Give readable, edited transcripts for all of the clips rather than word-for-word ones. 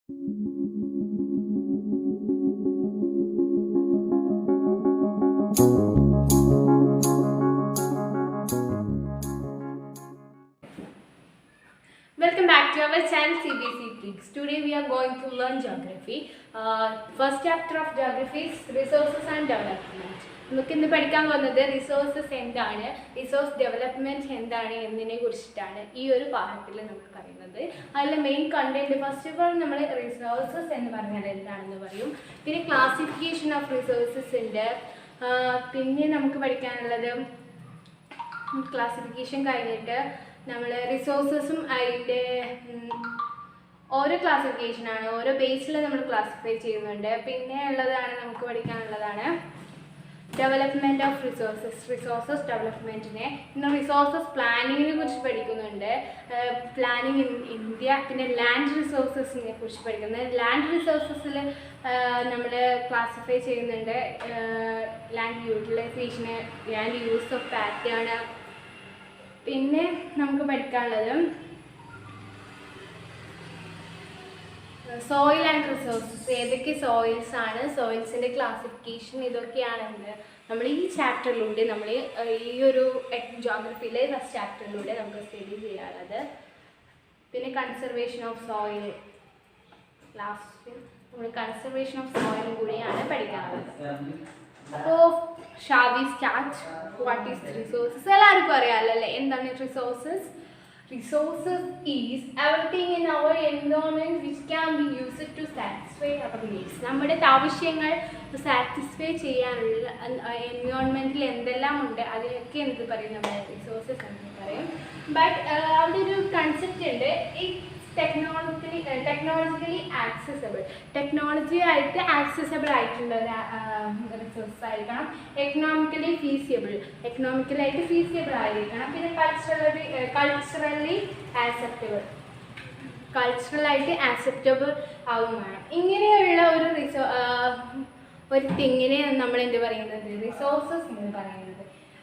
Welcome back to our channel CBC Tricks. Today we are going to learn geography. First chapter of geography is resources and development. നമുക്ക് ഇന്ന് പഠിക്കാൻ പോകുന്നത് resources എന്താണ്, resource development എന്താണ് എന്നതിനെ കുറിച്ചിട്ടാണ് ഈ ഒരു പാഠത്തിൽ നമ്മൾ പറയുന്നത്. അതിൽ main content first of all നമ്മൾ റിസോഴ്സസ് എന്ന് പറഞ്ഞാൽ എന്താണെന്ന് പറയും. പിന്നെ ക്ലാസിഫിക്കേഷൻ ഓഫ് റിസോഴ്സസ് ഉണ്ട്. പിന്നെ നമുക്ക് പഠിക്കാനുള്ളത് ക്ലാസിഫിക്കേഷൻ കഴിഞ്ഞിട്ട് നമ്മൾ റിസോഴ്സസും അതിൻ്റെ ഓരോ ക്ലാസിഫിക്കേഷനാണ്, ഓരോ ബേസിൽ നമ്മൾ ക്ലാസിഫൈ ചെയ്യുന്നുണ്ട്. പിന്നെ ഉള്ളതാണ് നമുക്ക് പഠിക്കാനുള്ളതാണ് ഡെവലപ്മെൻറ്റ് ഓഫ് റിസോഴ്സസ് ഡെവലപ്മെൻറ്റിനെ. പിന്നെ റിസോഴ്സസ് പ്ലാനിങ്ങിനെ കുറിച്ച് പഠിക്കുന്നുണ്ട്, പ്ലാനിങ് ഇൻ ഇന്ത്യ. പിന്നെ ലാൻഡ് റിസോഴ്സസിനെ കുറിച്ച് പഠിക്കുന്നത്. ലാൻഡ് റിസോഴ്സസിൽ നമ്മൾ ക്ലാസിഫൈ ചെയ്യുന്നുണ്ട് ലാൻഡ് യൂട്ടിലൈസേഷന്, ലാൻഡ് യൂസ് ഓഫ് പാറ്റേൺ. പിന്നെ നമുക്ക് പഠിക്കാനുള്ളത് സോയിൽ ആൻഡ് റിസോഴ്സസ്, ഏതൊക്കെ സോയിൽസ് ആണ്, സോയിൽസിൻ്റെ ക്ലാസിഫിക്കേഷൻ, ഇതൊക്കെയാണെന്ന് നമ്മൾ ഈ ചാപ്റ്ററിലൂടെ നമ്മൾ ഈ ഒരു ജോഗ്രഫിയിലെ ഫസ്റ്റ് ചാപ്റ്ററിലൂടെ നമുക്ക് സ്റ്റഡി ചെയ്യാനുള്ളത്. പിന്നെ കൺസർവേഷൻ ഓഫ് സോയിൽ, ലാസ്റ്റ് നമ്മൾ കൺസർവേഷൻ ഓഫ് സോയിലും കൂടിയാണ് പഠിക്കാനുള്ളത്. അപ്പോൾ shall we start? What is resources? എല്ലാവർക്കും അറിയാമല്ലോ എന്താണ് resources. Resources is everything in our environment which can be used to satisfy our needs. നമ്മുടെ ആവശ്യങ്ങൾ സാറ്റിസ്ഫൈ ചെയ്യാനുള്ള എൻവയോൺമെൻറ്റിൽ എന്തെല്ലാം ഉണ്ട് അതിനൊക്കെ എന്ത് പറയും, നമ്മുടെ റിസോഴ്സസ് എന്ന് പറയും. ബട്ട് അവിടെ ഒരു കൺസെപ്റ്റ് ഉണ്ട്, ടെക്നോളജിക്കലി ആക്സസബിൾ, ടെക്നോളജി ആയിട്ട് ആക്സസബിൾ ആയിട്ടുള്ള റിസോഴ്സ് ആയിരിക്കണം. എക്കണോമിക്കലായിട്ട് ഫീസിബിൾ ആയിരിക്കണം. പിന്നെ കൾച്ചറലായിട്ട് ആക്സെപ്റ്റബിൾ ആവും വേണം. ഇങ്ങനെയുള്ള ഒരു തിങ്ങിനെ നമ്മൾ എന്ത് പറയുന്നത്, റിസോഴ്സസ് എന്ന് പറയുന്നത്.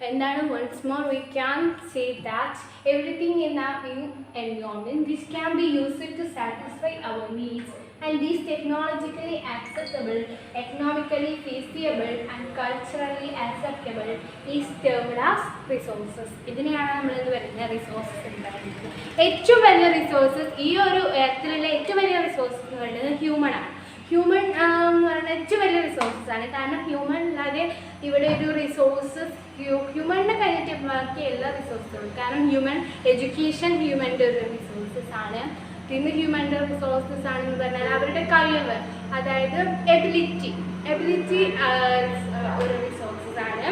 എന്താണ്? once more we can say that everything in our environment which can be used to satisfy our needs and is technologically accessible, economically feasible and culturally acceptable is termed as resources. ഇതിനെയാണ് നമ്മൾ എന്ന് പറയുന്നത് resources എന്ന് പറയുന്നത്. ഏറ്റവും വലിയ resources, ഈ ഒരു എർത്തിലുള്ള ഏറ്റവും വലിയ റിസോഴ്സസ് എന്ന് പറയുന്നത് ഹ്യൂമൺ ആണ്. ഹ്യൂമൺ എന്ന് പറയുന്നത് ഏറ്റവും വലിയ റിസോഴ്സസ് ആണ്. കാരണം ഹ്യൂമൺ അല്ലാതെ ഇവിടെ ഒരു റിസോഴ്സസ് ഹ്യൂമണിനെ കഴിഞ്ഞിട്ട് ബാക്കി എല്ലാ റിസോഴ്സുകളും. കാരണം ഹ്യൂമൻ എഡ്യൂക്കേഷൻ ഹ്യൂമൻ്റെ ഒരു റിസോഴ്സസ് ആണ്. പിന്നെ ഹ്യൂമൻ്റെ റിസോഴ്സസ് ആണെന്ന് പറഞ്ഞാൽ അവരുടെ കഴിവ്, അതായത് എബിലിറ്റി ഒരു റിസോഴ്സസ് ആണ്.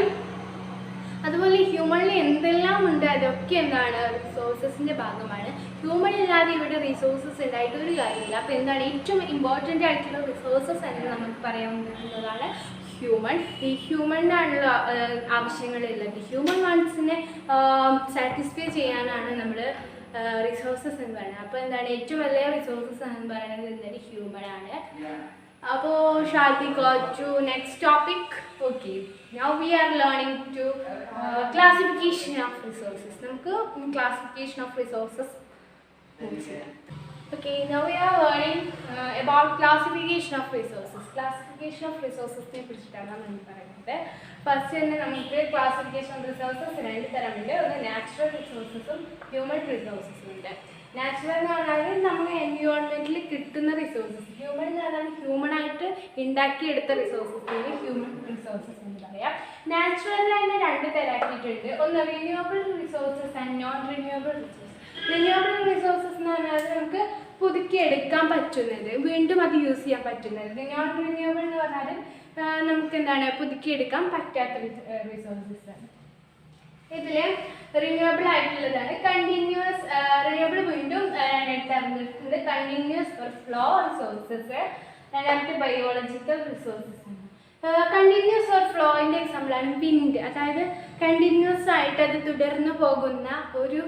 അതുപോലെ ഹ്യൂമണിൽ എന്തെല്ലാം ഉണ്ട് അതൊക്കെ എന്താണ്, റിസോഴ്സസിൻ്റെ ഭാഗമാണ്. ഹ്യൂമൺ ഇല്ലാതെ ഇവിടെ റിസോഴ്സസ് ഉണ്ടായിട്ട് ഒരു കാര്യമില്ല. അപ്പോൾ എന്താണ് ഏറ്റവും ഇമ്പോർട്ടൻ്റ് ആയിട്ടുള്ള റിസോഴ്സസ് എന്ന് നമുക്ക് പറയാൻ പറ്റുന്നതാണ് ഹ്യൂമൺ. ഈ ഹ്യൂമണിനാണുള്ള ആവശ്യങ്ങളുള്ളത്. ഹ്യൂമൻ വാണ്ട്സിനെ സാറ്റിസ്ഫൈ ചെയ്യാനാണ് നമ്മൾ റിസോഴ്സസ് എന്ന് പറയുന്നത്. അപ്പോൾ എന്താണ് ഏറ്റവും വലിയ റിസോഴ്സസ് എന്ന് പറയുന്നത് എന്താണ്, ഹ്യൂമൺ ആണ്. അപ്പോൾ shall we go to next topic? Okay, now we are learning to classification of resources. നമുക്ക് classification of resources. Okay, now we are learning about classification of resources. Classification of resources നെ കുറിച്ചിട്ടാണ് നമ്മൾ പറയുന്നത്. First തന്നെ നമുക്ക് classification of resources രണ്ട് തരമുണ്ട്. ഒന്ന് natural റിസോഴ്സസും human റിസോഴ്സസും ഉണ്ട്. നാച്ചുറൽ എന്ന് പറഞ്ഞാൽ നമ്മുടെ എൻവയോൺമെൻറ്റിൽ കിട്ടുന്ന റിസോഴ്സസ്. ഹ്യൂമൻ എന്ന് പറഞ്ഞാൽ ഹ്യൂമനായിട്ട് ഉണ്ടാക്കിയെടുത്ത റിസോഴ്സസിന് ഹ്യൂമൻ റിസോഴ്സസ് എന്ന് പറയാം. നാച്ചുറലിൽ തന്നെ രണ്ട് തരാക്കിയിട്ടുണ്ട്. ഒന്ന് renewable resources and non renewable resources. Renewable resources എന്ന് പറഞ്ഞാൽ നമുക്ക് പുതുക്കിയെടുക്കാൻ പറ്റുന്നത്, വീണ്ടും അത് യൂസ് ചെയ്യാൻ പറ്റുന്നത്. നോൺ റിന്യൂവബിൾ എന്ന് പറഞ്ഞാൽ നമുക്ക് എന്താണ് പുതുക്കിയെടുക്കാൻ പറ്റാത്ത റിസോഴ്സസ് ആണ്. ഇതിൽ റിന്യൂവബിൾ ആയിട്ടുള്ളതാണ് കണ്ടിന്യൂസ്. റിന്യൂവബിൾ വീണ്ടും തെരഞ്ഞെടുക്കുന്നത് കണ്ടിന്യൂസ് ഫ്ലോ റിസോഴ്സസ്. രണ്ടാമത്തെ ബയോളജിക്കൽ റിസോഴ്സസ് ആണ്. കണ്ടിന്യൂസ് ഓർ ഫ്ലോയിൻ്റെ എക്സാമ്പിളാണ് വിൻഡ്. അതായത് കണ്ടിന്യൂസ് ആയിട്ട് അത് തുടർന്ന് പോകുന്ന ഒരു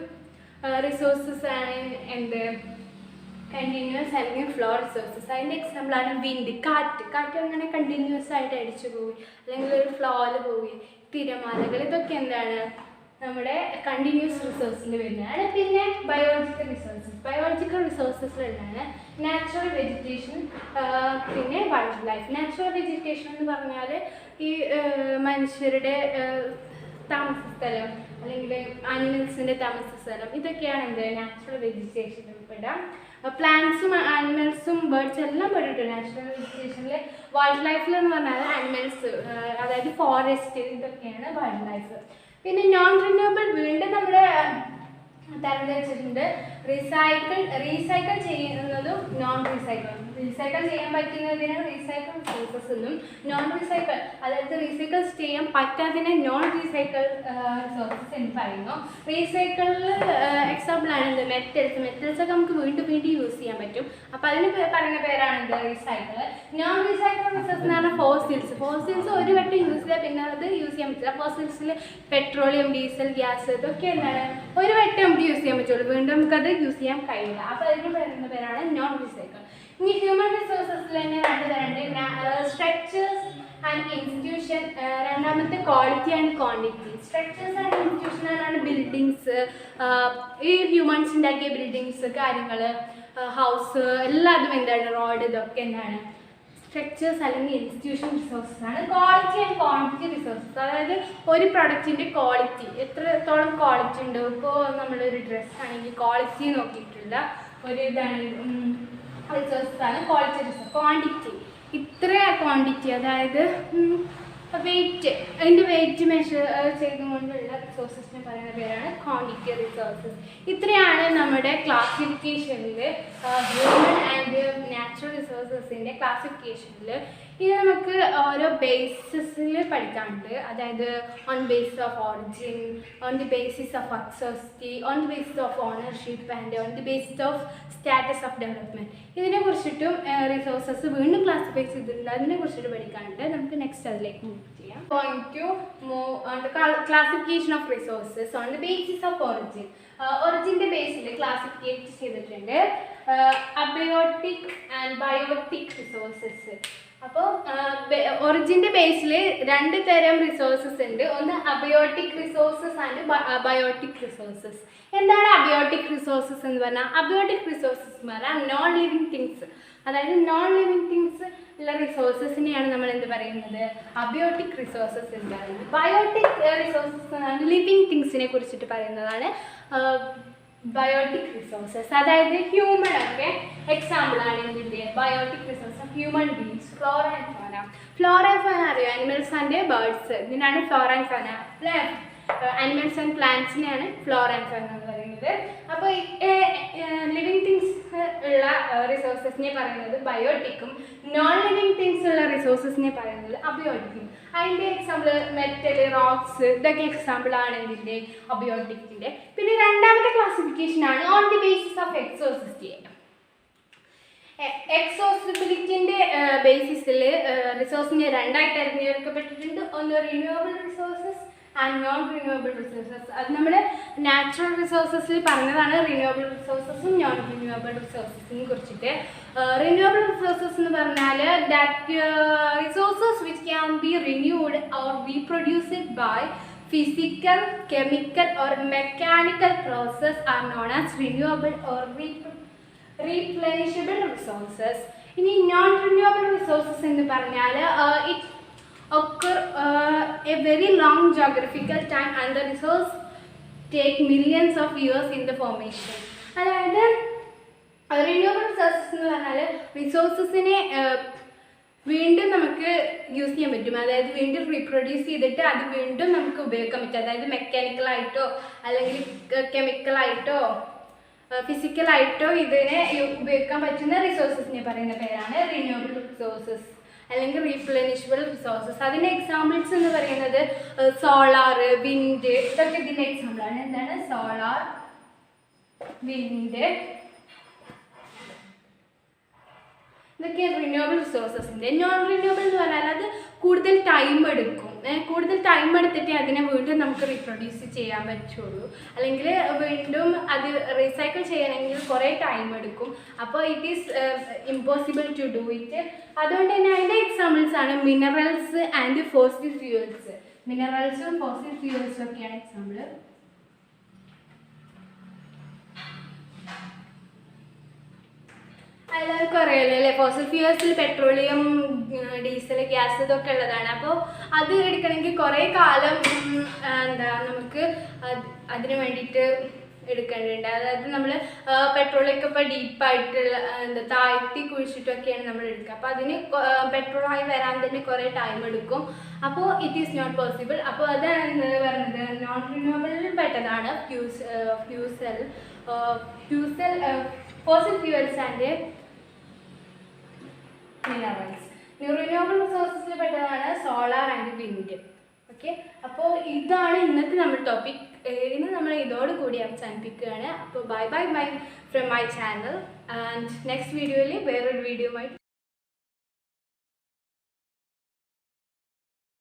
റിസോഴ്സസ് ആണ് എന്ത്, കണ്ടിന്യൂസ് അല്ലെങ്കിൽ ഫ്ലോ റിസോഴ്സസ്. അതിൻ്റെ എക്സാമ്പിളാണ് വിൻഡ്, കാറ്റ് അങ്ങനെ കണ്ടിന്യൂസ് ആയിട്ട് അടിച്ചു പോയി അല്ലെങ്കിൽ ഒരു ഫ്ലോയിൽ പോയി, തിരമാലകൾ, ഇതൊക്കെ എന്താണ് നമ്മുടെ കണ്ടിന്യൂസ് റിസോഴ്സിൽ വരുന്നതാണ്. പിന്നെ ബയോളജിക്കൽ റിസോഴ്സസിലുള്ളതാണ് നാച്ചുറൽ വെജിറ്റേഷൻ, പിന്നെ വൈൽഡ് ലൈഫ്. നാച്ചുറൽ വെജിറ്റേഷൻ എന്ന് പറഞ്ഞാൽ ഈ മനുഷ്യരുടെ താമസ സ്ഥലം അല്ലെങ്കിൽ ആനിമൽസിൻ്റെ താമസ സ്ഥലം, ഇതൊക്കെയാണ് എന്ത് നാച്ചുറൽ വെജിറ്റേഷനിൽ പെടാം. പ്ലാന്റ്സും ആനിമൽസും ബേർഡ്സും എല്ലാം പെട്ടിട്ടുണ്ട് നാച്ചുറൽ വെജിറ്റേഷനിൽ. വൈൽഡ് ലൈഫിൽ എന്ന് പറഞ്ഞാൽ ആനിമൽസ്, അതായത് ഫോറസ്റ്റ്, ഇതൊക്കെയാണ് വൈൽഡ് ലൈഫ്. പിന്നെ നോൺ റിന്യൂവബിൾ വീണ്ടും നമ്മൾ തരംതിരിച്ചിട്ടുണ്ട്. റീസൈക്കിൾ ചെയ്യുന്നതും നോൺ റീസൈക്കിൾ ചെയ്യാൻ പറ്റുന്നതിന് റീസൈക്കിൾ റിസോഴ്സസ് എന്നും, നോൺ റീസൈക്കിൾ അതായത് റീസൈക്കിൾ ചെയ്യാൻ പറ്റാത്തതിനെ നോൺ റീസൈക്കിൾ റിസോഴ്സസ് എന്ന് പറയുന്നു. റീസൈക്കിളിൽ എക്സാമ്പിളാണ് എന്ത് മെറ്റൽസൊക്കെ നമുക്ക് വീണ്ടും യൂസ് ചെയ്യാൻ പറ്റും. അപ്പോൾ അതിന് പറയുന്ന പേരാണ് എന്ത് റീസൈക്കിൾ. നോൺ റീസൈക്കിൾ റിസോഴ്സ് എന്ന് പറഞ്ഞാൽ ഫോസിൽസ് ഒരു വട്ടം യൂസ് ചെയ്താൽ പിന്നെ അത് യൂസ് ചെയ്യാൻ പറ്റില്ല. ഫോസിൽസിൽ പെട്രോളിയം, ഡീസൽ, ഗ്യാസ് ഇതൊക്കെ എന്താണ് ഒരു വട്ടം നമുക്ക് യൂസ് ചെയ്യാൻ പറ്റുള്ളൂ, വീണ്ടും നമുക്കത് യൂസ് ചെയ്യാൻ കഴിയില്ല. അപ്പോൾ അതിന് പറയുന്ന പേരാണ് നോൺ റീസൈക്കിൾ. ഇനി ഹ്യൂമൻ റിസോഴ്സസിൽ തന്നെ രണ്ട് തരമുണ്ട്, സ്ട്രക്ചേഴ്സ് ആൻഡ് ഇൻസ്റ്റിറ്റ്യൂഷൻ. രണ്ടാമത്തെ quality and quantity. Structures and institution ആണ് ബിൽഡിങ്സ്, ഈ ഹ്യൂമൻസ് ഉണ്ടാക്കിയ ബിൽഡിങ്സ്, കാര്യങ്ങൾ, ഹൗസ് എല്ലാതും എന്താണ് റോഡ്, ഇതൊക്കെ എന്താണ് സ്ട്രക്ചേഴ്സ് അല്ലെങ്കിൽ ഇൻസ്റ്റിറ്റ്യൂഷൻ റിസോഴ്സസ് ആണ്. ക്വാളിറ്റി ആൻഡ് ക്വാണ്ടിറ്റി റിസോഴ്സസ്, അതായത് ഒരു പ്രൊഡക്റ്റിൻ്റെ ക്വാളിറ്റി എത്രത്തോളം ക്വാളിറ്റി ഉണ്ട്. ഇപ്പോൾ നമ്മളൊരു ഡ്രസ്സ് ആണെങ്കിൽ ക്വാളിറ്റി നോക്കിയിട്ടില്ല, ഒരു ഇതാണ് റിസോഴ്സസ് ആണ് ക്വാളിറ്റി റിസോഴ്സ്. ക്വാണ്ടിറ്റി ഇത്ര ക്വാണ്ടിറ്റി, അതായത് വെയിറ്റ്, അതിൻ്റെ വെയിറ്റ് മെഷർ ചെയ്തുകൊണ്ടുള്ള റിസോഴ്സസിനെ പറയുന്ന പേരാണ് ക്വാണ്ടിറ്റി റിസോഴ്സസ്. ഇത്രയാണ് നമ്മുടെ ക്ലാസിഫിക്കേഷനിൽ ഹ്യൂമൻ ആൻഡ് നാച്ചുറൽ റിസോഴ്സസിൻ്റെ ക്ലാസിഫിക്കേഷനിൽ. ഇത് നമുക്ക് ഓരോ ബേസിസിൽ പഠിക്കാനുണ്ട്, അതായത് on basis of origin, on the basis of accessibility, on the basis of ownership and on the basis of status of development. ഇതിനെ കുറിച്ചിട്ടും റിസോഴ്സസ് വീണ്ടും ക്ലാസിഫൈ ചെയ്തിട്ടുണ്ട്, അതിനെ കുറിച്ചിട്ട് പഠിക്കാനുണ്ട്. നമുക്ക് നെക്സ്റ്റ് അതിലേക്ക് മൂവ് ചെയ്യാം. Going to move on the classification of resources on the basis of origin. ഒറിജിൻ്റെ ബേസിൽ ക്ലാസിഫിക്കേറ്റ് ചെയ്തിട്ടുണ്ട് അബയോട്ടിക് ആൻഡ് ബയോട്ടിക് റിസോഴ്സസ്. അപ്പോൾ ഒറിജിൻ്റെ ബേസിൽ രണ്ട് തരം റിസോഴ്സസ് ഉണ്ട്, ഒന്ന് abiotic resources and biotic resources. എന്താണ് അബയോട്ടിക് റിസോഴ്സസ് എന്ന് പറഞ്ഞാൽ? അബയോട്ടിക് റിസോഴ്സസ് എന്ന് പറഞ്ഞാൽ നോൺ ലിവിങ് തിങ്സ്, അതായത് നോൺ ലിവിങ് തിങ്സ് ഉള്ള റിസോഴ്സസിനെയാണ് നമ്മൾ എന്ത് പറയുന്നത്? അബയോട്ടിക് റിസോഴ്സസ് എന്ന് പറയുന്നത്. ബയോട്ടിക് റിസോഴ്സസ് എന്നാണ് ലിവിങ് തിങ്സിനെ കുറിച്ചിട്ട് പറയുന്നതാണ് ബയോട്ടിക് റിസോഴ്സസ്. അതായത് ഹ്യൂമൻ ഒക്കെ എക്സാമ്പിളാണ് എന്തിൻ്റെ biotic resource. Human beings, flora and fauna. Flora and fauna അറിയോ? ആനിമൽസ് ആൻഡ് ബേർഡ്സ്, ഇതിനാണ് flora and fauna. Animals and പ്ലാന്റ്സിനെയാണ് ഫ്ലോറ ആൻഡ് ഫൗന എന്ന് പറയുന്നത്. അപ്പോൾ ലിവിങ് തിങ്സ് ഉള്ള റിസോഴ്സസിനെ പറയുന്നത് ബയോട്ടിക്കും, നോൺ ലിവിങ് തിങ്സ് ഉള്ള റിസോഴ്സസിനെ പറയുന്നത് അബയോട്ടിക്കും. അതിൻ്റെ എക്സാമ്പിൾ മെറ്റൽ, റോക്സ്, ഇതൊക്കെ എക്സാമ്പിളാണ് ഇതിൻ്റെ അബയോട്ടിക്കിൻ്റെ. പിന്നെ രണ്ടാമത്തെ ക്ലാസിഫിക്കേഷനാണ് on the basis of exhaustibility. എക്സോസിബിലിറ്റിൻ്റെ ബേസിസിൽ റിസോഴ്സിനെ രണ്ടായി തിരഞ്ഞെടുക്കപ്പെട്ടിട്ടുണ്ട്, ഒന്ന് renewable resources and non renewable resources. അത് നമ്മൾ നാച്ചുറൽ റിസോഴ്സസിൽ പറഞ്ഞതാണ്, റിന്യൂവബിൾ റിസോഴ്സസും നോൺ റിന്യൂവബിൾ റിസോഴ്സസിനെ കുറിച്ചിട്ട്. റിന്യൂവബിൾ റിസോഴ്സസ് എന്ന് പറഞ്ഞാൽ that resources which can be renewed or reproduced by physical, chemical or mechanical process are known as renewable or replenishable resources. ഇനി നോൺ റിന്യൂവബിൾ റിസോഴ്സസ് എന്ന് പറഞ്ഞാൽ it occur a very long geographical time and the resource take millions of years in the formation. അതായത് renewable resources എന്ന് പറഞ്ഞാൽ റിസോഴ്സസിനെ വീണ്ടും നമുക്ക് use ചെയ്യാൻ പറ്റും, അതായത് വീണ്ടും റീപ്രൊഡ്യൂസ് ചെയ്തിട്ട് അത് വീണ്ടും നമുക്ക് ഉപയോഗിക്കാൻ പറ്റും. അതായത് മെക്കാനിക്കലായിട്ടോ അല്ലെങ്കിൽ കെമിക്കലായിട്ടോ ഫിസിക്കലായിട്ടോ ഇതിനെ ഉപയോഗിക്കാൻ പറ്റുന്ന റിസോഴ്സസിനെ പറയുന്ന പേരാണ് റിന്യൂവബിൾ റിസോഴ്സസ് അല്ലെങ്കിൽ റീപ്ലെനിഷബിൾ റിസോഴ്സസ്. അതിൻ്റെ എക്സാമ്പിൾസ് എന്ന് പറയുന്നത് സോളാർ, വിൻഡ്, ഇതൊക്കെ ഇതിൻ്റെ എക്സാമ്പിളാണ്. എന്താണ് സോളാർ, വിൻഡ്, ഇതൊക്കെ റിന്യൂവബിൾ റിസോഴ്സസിൻ്റെ. നോൺ റിന്യൂവബിൾ എന്ന് പറഞ്ഞാൽ അത് കൂടുതൽ ടൈം എടുക്കും, കൂടുതൽ ടൈം എടുത്തിട്ട് അതിനെ വീണ്ടും നമുക്ക് റീപ്രൊഡ്യൂസ് ചെയ്യാൻ പറ്റുള്ളൂ, അല്ലെങ്കിൽ വീണ്ടും അത് റീസൈക്കിൾ ചെയ്യണമെങ്കിൽ കുറേ ടൈം എടുക്കും. അപ്പോൾ it is impossible to do it. അതുകൊണ്ട് തന്നെ അതിൻ്റെ എക്സാമ്പിൾസ് ആണ് മിനറൽസ് ആൻഡ് ഫോസിൽ ഫ്യൂവൽസ്. മിനറൽസും ഫോസിൽ ഫ്യൂവൽസും ഒക്കെയാണ് എക്സാമ്പിൾ. എല്ലാവർക്കും അറിയാലോ അല്ലേ, ഫോസിൽ ഫ്യൂൽസിൽ പെട്രോളിയം, ഡീസൽ, ഗ്യാസ് ഇതൊക്കെ ഉള്ളതാണ്. അപ്പോൾ അത് എടുക്കണമെങ്കിൽ കുറേ കാലം നമുക്ക് അതിന് വേണ്ടിയിട്ട് എടുക്കേണ്ടതുണ്ട്. അതായത് നമ്മൾ പെട്രോളൊക്കെ ഇപ്പോൾ ഡീപ്പായിട്ടുള്ള താഴ്ത്തി കുഴിച്ചിട്ടൊക്കെയാണ് നമ്മൾ എടുക്കുക. അപ്പോൾ അതിന് പെട്രോളായി വരാൻ തന്നെ കുറേ ടൈം എടുക്കും. അപ്പോൾ ഇറ്റ് ഈസ് നോട്ട് പോസിബിൾ. അപ്പോൾ അതാണ് പറഞ്ഞത്, നോൺ റിന്യൂവബിളിൽ പെട്ടതാണ് fossil fuels and minerals. Renewable റിസോഴ്സസിൽ പെട്ടതാണ് സോളാർ ആൻഡ് വിൻഡ്. ഓക്കെ, അപ്പോൾ ഇതാണ് ഇന്നത്തെ നമ്മുടെ ടോപ്പിക്. ഇന്ന് നമ്മൾ ഇതോടുകൂടി അവസാനിപ്പിക്കുകയാണ്. അപ്പോൾ bye from my channel, and next വീഡിയോയിൽ വേറൊരു വീഡിയോയുമായി